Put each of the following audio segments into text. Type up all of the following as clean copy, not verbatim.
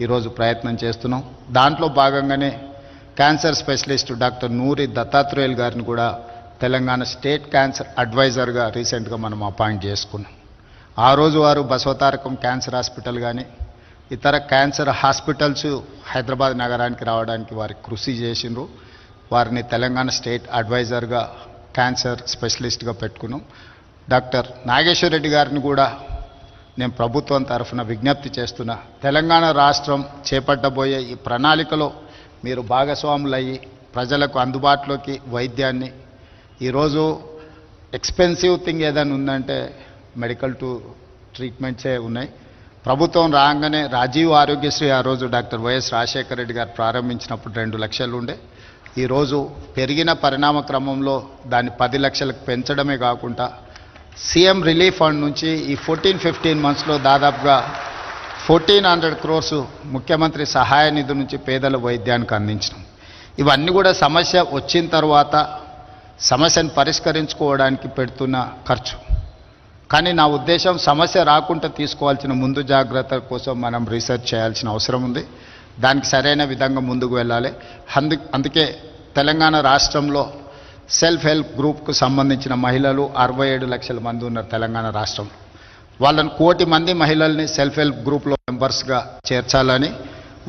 ఈరోజు ప్రయత్నం చేస్తున్నాం. దాంట్లో భాగంగానే క్యాన్సర్ స్పెషలిస్ట్ డాక్టర్ నూరి దత్తాత్రేయులు గారిని కూడా తెలంగాణ స్టేట్ క్యాన్సర్ అడ్వైజర్గా రీసెంట్గా మనం అపాయింట్ చేసుకున్నాం. ఆ రోజు వారు బసవతారకం క్యాన్సర్ హాస్పిటల్ కానీ ఇతర క్యాన్సర్ హాస్పిటల్స్ హైదరాబాద్ నగరానికి రావడానికి వారి కృషి చేసిండ్రు. వారిని తెలంగాణ స్టేట్ అడ్వైజర్గా క్యాన్సర్ స్పెషలిస్ట్గా పెట్టుకున్నాం. డాక్టర్ నాగేశ్వర రెడ్డి గారిని కూడా నేను ప్రభుత్వం తరఫున విజ్ఞప్తి చేస్తున్నా, తెలంగాణ రాష్ట్రం చేపట్టబోయే ఈ ప్రణాళికలో మీరు భాగస్వాములయ్యి ప్రజలకు అందుబాటులోకి వైద్యాన్ని, ఈరోజు ఎక్స్పెన్సివ్ థింగ్ ఏదైనా ఉందంటే మెడికల్ ట్రీట్మెంట్సే ఉన్నాయి. ప్రభుత్వం రాగానే రాజీవ్ ఆరోగ్యశ్రీ ఆ రోజు డాక్టర్ వైఎస్ రాజశేఖర రెడ్డి గారు ప్రారంభించినప్పుడు 2 లక్షలు ఉండే, ఈరోజు పెరిగిన పరిణామ క్రమంలో దాన్ని 10 లక్షలకు పెంచడమే కాకుండా సీఎం రిలీఫ్ ఫండ్ నుంచి ఈ 14-15 మంత్స్లో దాదాపుగా 1400 crores ముఖ్యమంత్రి సహాయ నిధి నుంచి పేదల వైద్యానికి అందించడం. ఇవన్నీ కూడా సమస్య వచ్చిన తర్వాత సమస్యను పరిష్కరించుకోవడానికి పెడుతున్న ఖర్చు. కానీ నా ఉద్దేశం సమస్య రాకుండా తీసుకోవాల్సిన ముందు జాగ్రత్తల కోసం మనం రీసెర్చ్ చేయాల్సిన అవసరం ఉంది. దానికి సరైన విధంగా ముందుకు వెళ్ళాలి. అందుకే తెలంగాణ రాష్ట్రంలో సెల్ఫ్ హెల్ప్ గ్రూప్కు సంబంధించిన మహిళలు 67 లక్షల మంది ఉన్నారు తెలంగాణ రాష్ట్రంలో. వాళ్ళని 1 కోటి మంది మహిళల్ని సెల్ఫ్ హెల్ప్ గ్రూప్లో మెంబర్స్గా చేర్చాలని,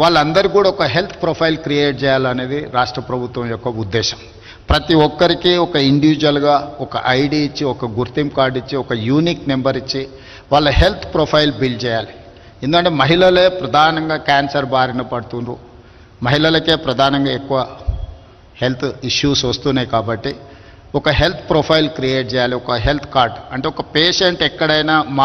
వాళ్ళందరికీ కూడా ఒక హెల్త్ ప్రొఫైల్ క్రియేట్ చేయాలనేది రాష్ట్ర ప్రభుత్వం యొక్క ఉద్దేశం. ప్రతి ఒక్కరికి ఒక ఇండివిజువల్గా ఒక ఐడి ఇచ్చి, ఒక గుర్తింపు కార్డు ఇచ్చి, ఒక యూనిక్ నెంబర్ ఇచ్చి వాళ్ళ హెల్త్ ప్రొఫైల్ బిల్డ్ చేయాలి. ఎందుకంటే మహిళలే ప్రధానంగా క్యాన్సర్ బారిన పడుతుండ్రు, మహిళలకే ప్రధానంగా ఎక్కువ హెల్త్ ఇష్యూస్ వస్తున్నాయి. కాబట్టి ఒక హెల్త్ ప్రొఫైల్ క్రియేట్ చేయాలి. ఒక హెల్త్ కార్డ్ అంటే ఒక పేషెంట్ ఎక్కడైనా